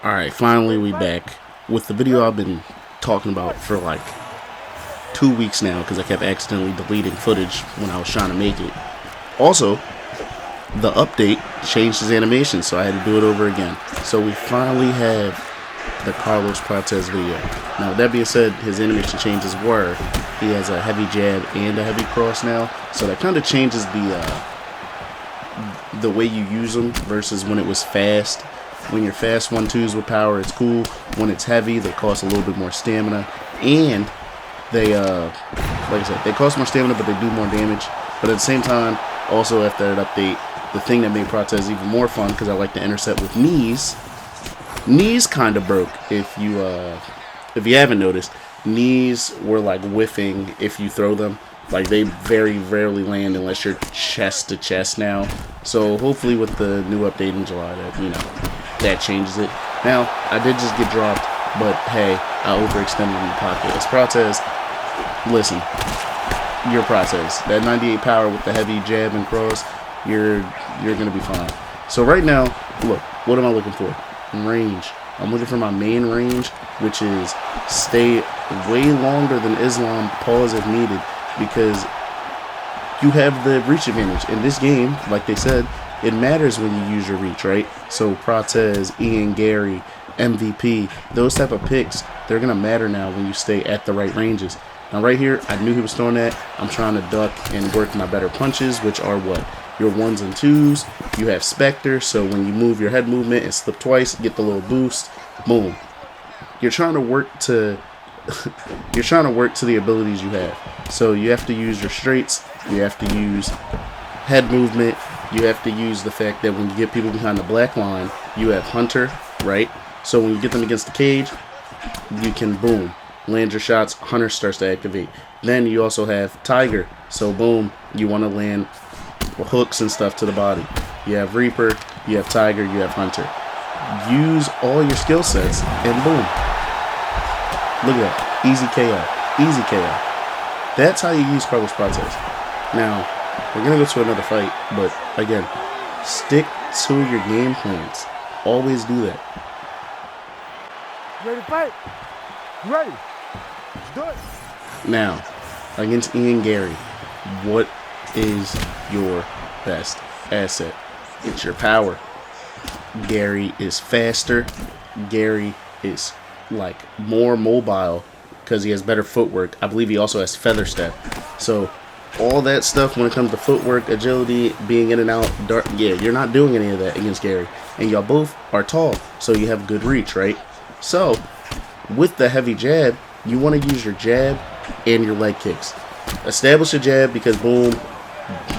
Alright, finally we back with the video I've been talking about for like 2 weeks now because I kept accidentally deleting footage when I was trying to make it. Also, the update changed his animation, so I had to do it over again. So we finally have the Carlos Prates video. Now, with that being said, his animation changes were he has a heavy jab and a heavy cross now, so that kind of changes the way you use them versus when it was fast. When you're fast 1-2s with power, it's cool. When it's heavy, they cost a little bit more stamina, and they like I said, they cost more stamina, but they do more damage. But at the same time, also after that update, the thing that made Prates even more fun, because I like to intercept with knees. Knees kind of broke. If you haven't noticed, knees were like whiffing if you throw them. Like, they very rarely land unless you're chest to chest now. So hopefully with the new update in July, that changes it. Now, I did just get dropped, but hey, I overextended in the pocket. It's Prates. Listen, you're Prates. That 98 power with the heavy jab and cross, you're gonna be fine. So right now, look, what am I looking for? Range. I'm looking for my main range, which is stay way longer than Islam, pause if needed, because you have the reach advantage. In this game, like they said, it matters when you use your reach, right? So Prates, Ian Gary, MVP, those type of picks, they're going to matter now when you stay at the right ranges. Now right here, I knew he was throwing that. I'm trying to duck and work my better punches, which are what? Your 1s and 2s. You have Spectre, so when you move your head movement and slip twice, get the little boost. Boom. You're trying to work to the abilities you have. So you have to use your straights, you have to use head movement, you have to use the fact that when you get people behind the black line, you have Hunter, right? So when you get them against the cage, you can, boom, land your shots, Hunter starts to activate. Then you also have Tiger, so boom, you want to land hooks and stuff to the body. You have Reaper, you have Tiger, you have Hunter. Use all your skill sets, and boom. Look at that. Easy KO. Easy KO. That's how you use Carlos Prates. Now, we're going to go to another fight, but again, stick to your game plans. Always do that. Ready to fight? Ready. Let's do it. Now, against Ian Gary, what is your best asset? It's your power. Gary is faster. Gary is like more mobile because he has better footwork. I believe he also has feather step. So all that stuff when it comes to footwork, agility, being in and out, dart, yeah, you're not doing any of that against Gary. And y'all both are tall, so you have good reach, right? So with the heavy jab, you want to use your jab and your leg kicks. Establish a jab because boom,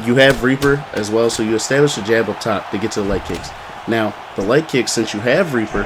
you have Reaper as well, so you establish a jab up top to get to the leg kicks. Now, the leg kicks, since you have Reaper,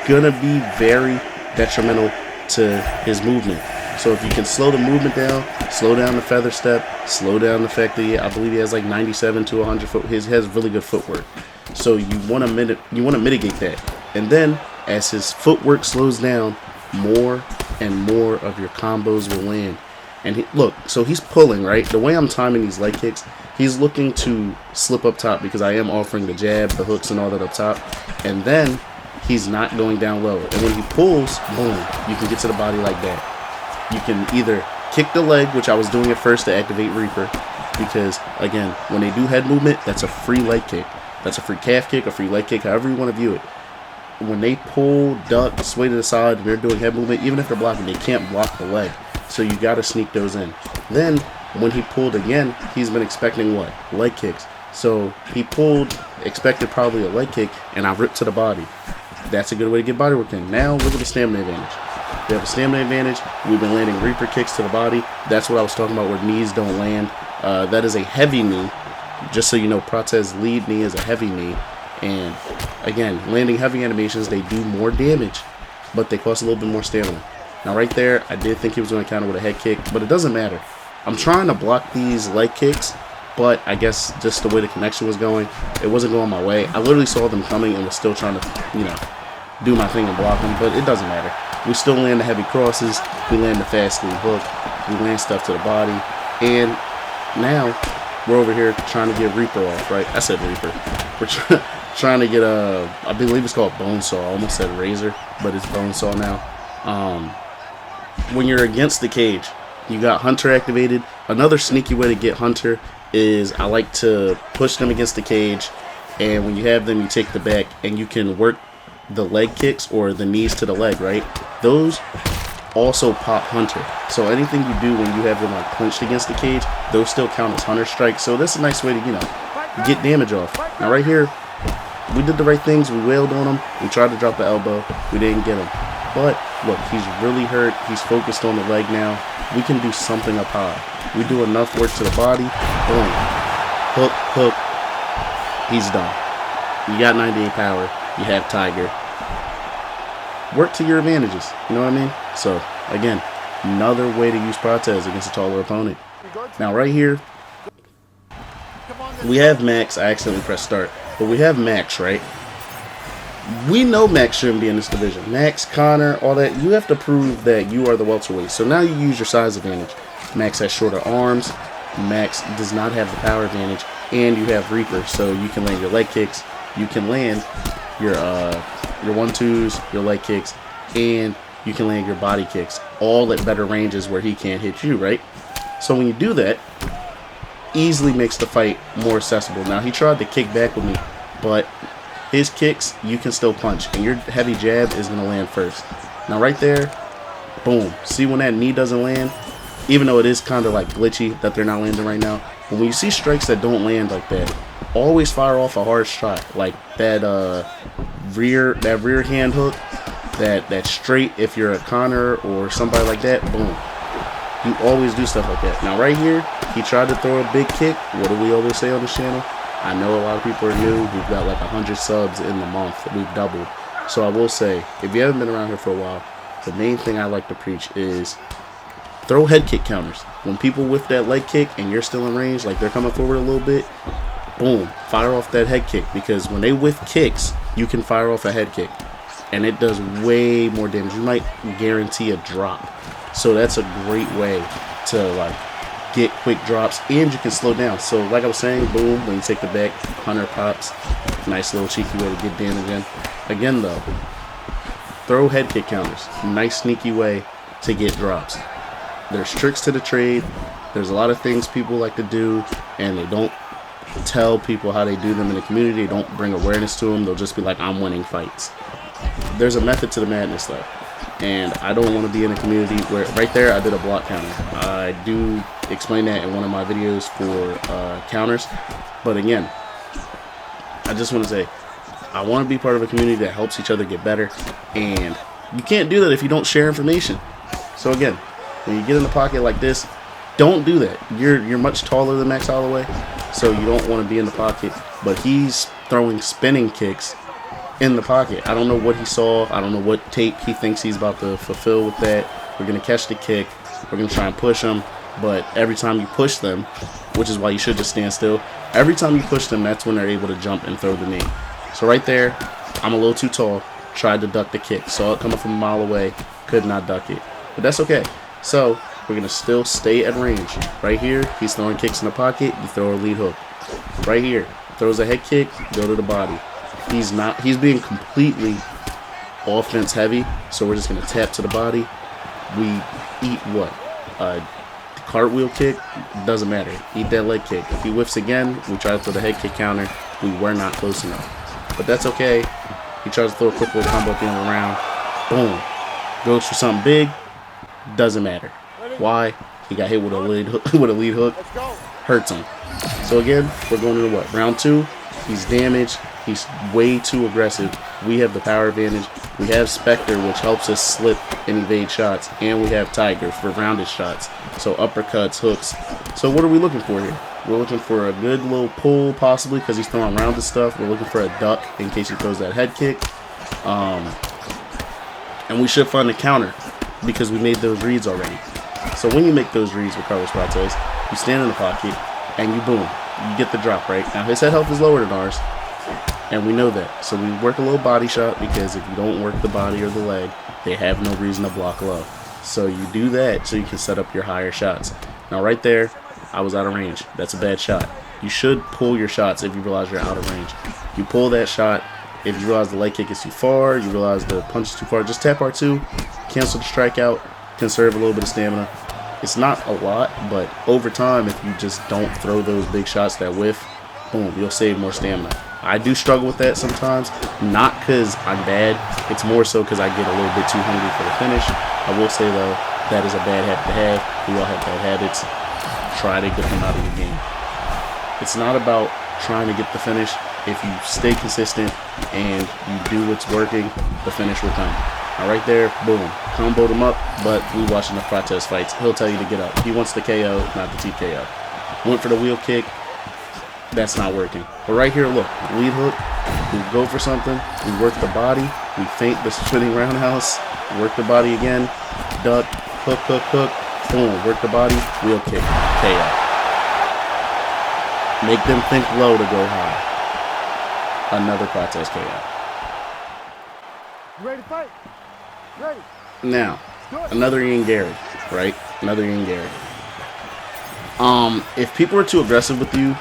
gonna be very detrimental to his movement. So if you can slow the movement down, slow down the feather step, slow down the fact that I believe he has like 97 to 100 foot. He has really good footwork. So you want to mitigate that. And then as his footwork slows down, more and more of your combos will land. And look, so he's pulling, right? The way I'm timing these leg kicks, he's looking to slip up top because I am offering the jab, the hooks, and all that up top. And then he's not going down low. And when he pulls, boom, you can get to the body like that. You can either kick the leg, which I was doing at first to activate Reaper, because, again, when they do head movement, that's a free leg kick. That's a free calf kick, a free leg kick, however you want to view it. When they pull, duck, sway to the side, and they're doing head movement, even if they're blocking, they can't block the leg. So you got to sneak those in. Then, when he pulled again, he's been expecting what? Leg kicks. So he pulled, expected probably a leg kick, and I ripped to the body. That's a good way to get body work in. Now, look at the stamina advantage. We have a stamina advantage. We've been landing Reaper kicks to the body. That's what I was talking about where knees don't land. That is a heavy knee. Just so you know, Prates' lead knee is a heavy knee. And, again, landing heavy animations, they do more damage, but they cost a little bit more stamina. Now, right there, I did think he was going to counter with a head kick, but it doesn't matter. I'm trying to block these leg kicks, but I guess just the way the connection was going, it wasn't going my way. I literally saw them coming and was still trying to, do my thing and block them, but it doesn't matter. We still land the heavy crosses. We land the fast lead hook. We land stuff to the body. And now we're over here trying to get Reaper off, right? I said Reaper. trying to get a, I believe it's called bone saw. I almost said razor, but it's bone saw now. When you're against the cage, you got Hunter activated. Another sneaky way to get Hunter is I like to push them against the cage, and when you have them, you take the back, and you can work the leg kicks or the knees to the leg, right? Those also pop Hunter. So anything you do when you have them like clinched against the cage, those still count as Hunter strikes. So that's a nice way to, you know, get damage off. Now right here, we did the right things. We wailed on him. We tried to drop the elbow. We didn't get him. But look, he's really hurt. He's focused on the leg now. We can do something up high. We do enough work to the body. Boom. Hook, hook. He's done. You got 98 power. You have Tiger. Work to your advantages. You know what I mean? So, again, another way to use Prates against a taller opponent. Now, right here, we have Max. I accidentally pressed start. But we have Max, right? We know Max shouldn't be in this division. Max, Connor, all that. You have to prove that you are the welterweight. So now you use your size advantage. Max has shorter arms. Max does not have the power advantage. And you have Reaper, so you can land your leg kicks. You can land your 1-2s, your leg kicks, and you can land your body kicks. All at better ranges where he can't hit you, right? So when you do that, easily makes the fight more accessible. Now, he tried to kick back with me, but his kicks, you can still punch, and your heavy jab is going to land first. Now, right there, boom. See when that knee doesn't land? Even though it is kind of like glitchy that they're not landing right now, but when you see strikes that don't land like that, always fire off a hard strike, like that rear hand hook, that straight. If you're a Connor or somebody like that, boom. You always do stuff like that. Now, right here, he tried to throw a big kick. What do we always say on this channel? I know a lot of people are new. We've got like 100 subs in the month. We've doubled. So I will say, if you haven't been around here for a while, the main thing I like to preach is throw head kick counters. When people whiff that leg kick and you're still in range, like they're coming forward a little bit, boom, fire off that head kick. Because when they whiff kicks, you can fire off a head kick. And it does way more damage. You might guarantee a drop. So that's a great way to like get quick drops, and you can slow down. So like I was saying, boom, when you take the back, Hunter pops. Nice little cheeky way to get damage in. Again though, throw head kick counters. Nice sneaky way to get drops. There's tricks to the trade. There's a lot of things people like to do, and they don't tell people how they do them in the community. They don't bring awareness to them. They'll just be like, I'm winning fights. There's a method to the madness though. And I don't want to be in a community where, right there, I did a block counter. I do explain that in one of my videos for counters. But again, I just want to say, I want to be part of a community that helps each other get better. And you can't do that if you don't share information. So again, when you get in the pocket like this, don't do that. You're much taller than Max Holloway, so you don't want to be in the pocket. But he's throwing spinning kicks in the pocket. I don't know what he saw. I don't know what tape he thinks he's about to fulfill with that. We're going to catch the kick. We're going to try and push him. But every time you push them, which is why you should just stand still, every time you push them, that's when they're able to jump and throw the knee. So right there, I'm a little too tall. Tried to duck the kick. Saw it coming from a mile away. Could not duck it. But that's okay. So we're going to still stay at range. Right here, he's throwing kicks in the pocket. You throw a lead hook. Right here, throws a head kick, go to the body. He's being completely offense heavy, so we're just going to tap to the body. We eat what? Cartwheel kick? Doesn't matter. Eat that leg kick. If he whiffs again, we try to throw the head kick counter. We were not close enough. But that's okay. He tries to throw a quick little combo at the end of the round. Boom. Goes for something big. Doesn't matter. Why? He got hit with a lead hook. Hurts him. So again, we're going into what? Round 2. He's damaged. He's way too aggressive. We have the power advantage. We have Spectre, which helps us slip and evade shots. And we have Tiger for rounded shots. So uppercuts, hooks. So what are we looking for here? We're looking for a good little pull, possibly, because he's throwing rounded stuff. We're looking for a duck in case he throws that head kick. And we should find a counter because we made those reads already. So when you make those reads with Carlos Prates, you stand in the pocket and you boom. You get the drop, right? Now his head health is lower than ours. And we know that. So we work a little body shot because if you don't work the body or the leg, they have no reason to block low. So you do that so you can set up your higher shots. Now right there, I was out of range. That's a bad shot. You should pull your shots if you realize you're out of range. You pull that shot. If you realize the leg kick is too far, you realize the punch is too far, just tap R2, cancel the strikeout, conserve a little bit of stamina. It's not a lot, but over time, if you just don't throw those big shots that whiff, boom, you'll save more stamina. I do struggle with that sometimes, not because I'm bad. It's more so because I get a little bit too hungry for the finish. I will say, though, that is a bad habit to have. We all have bad habits. Try to get them out of your game. It's not about trying to get the finish. If you stay consistent and you do what's working, the finish will come. Now right there, boom, comboed him up, but we watching the Prates fights. He'll tell you to get up. He wants the KO, not the TKO. Went for the wheel kick. That's not working. But right here, look, lead hook. We go for something. We work the body. We feint the spinning roundhouse. Work the body again. Duck, hook, hook, hook. Boom, work the body. Wheel kick, KO. Make them think low to go high. Another Prates KO. You ready to fight? Ready. Now, another Ian Gary, right? Another Ian Gary. If people are too aggressive with you,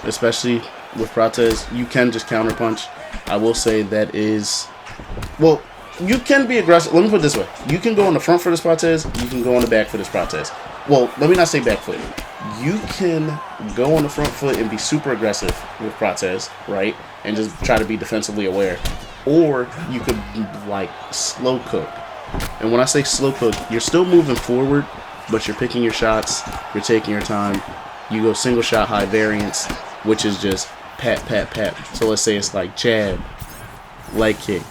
especially with Prates, you can just counterpunch. I will say that is, well, you can be aggressive. Let me put it this way. You can go on the front for this Prates. You can go on the back for this Prates. Well, let me not say back foot. You can go on the front foot and be super aggressive with Prates, right? And just try to be defensively aware. Or you could, like, slow cook. And when I say slow cook, you're still moving forward, but you're picking your shots. You're taking your time. You go single shot high variance, which is just pat, pat, pat. So let's say it's like jab, leg kick,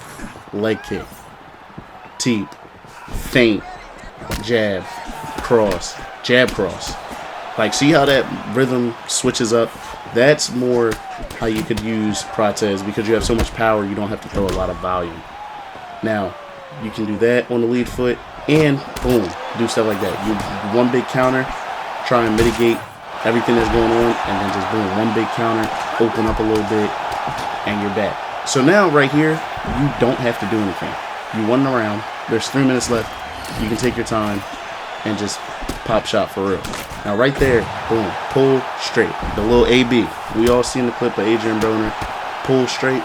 teep, feint, jab, cross, jab, cross. Like, see how that rhythm switches up? That's more how you could use Prates, because you have so much power, you don't have to throw a lot of volume. Now, you can do that on the lead foot, and boom, do stuff like that. You one big counter, try and mitigate everything that's going on, and then just boom, one big counter, open up a little bit, and you're back. So now, right here, you don't have to do anything. You won the round. There's 3 minutes left. You can take your time and just pop shot for real. Now right there, boom, pull straight. The little AB. We all seen the clip of Adrian Broner. Pull straight.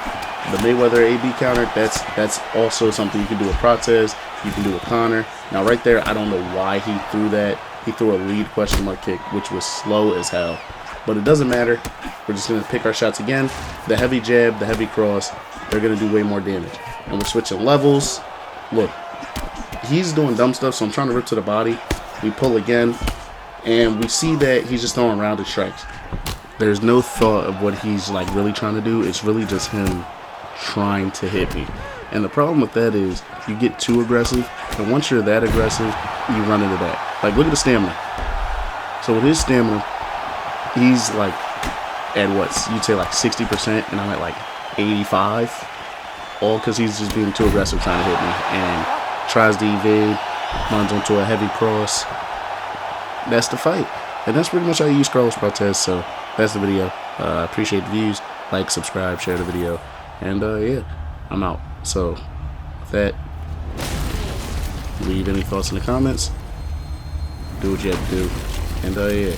The Mayweather AB counter, that's also something you can do with Prates. You can do with Connor. Now right there, I don't know why he threw that. He threw a lead question mark kick, which was slow as hell. But it doesn't matter. We're just going to pick our shots again. The heavy jab, the heavy cross, they're going to do way more damage. And we're switching levels. Look, he's doing dumb stuff, so I'm trying to rip to the body. We pull again, and we see that he's just throwing rounded strikes. There's no thought of what he's like really trying to do. It's really just him trying to hit me. And the problem with that is you get too aggressive, and once you're that aggressive, you run into that. Like, look at the stamina. So with his stamina, he's like at what, you'd say like 60%, and I'm at like 85. All because he's just being too aggressive trying to hit me, and tries to evade, runs onto a heavy cross. That's the fight. And that's pretty much how you use Carlos Prates. So that's the video. Appreciate the views. Like, subscribe, share the video. And yeah, I'm out. So with that, leave any thoughts in the comments. Do what you have to do. And yeah,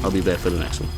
I'll be back for the next one.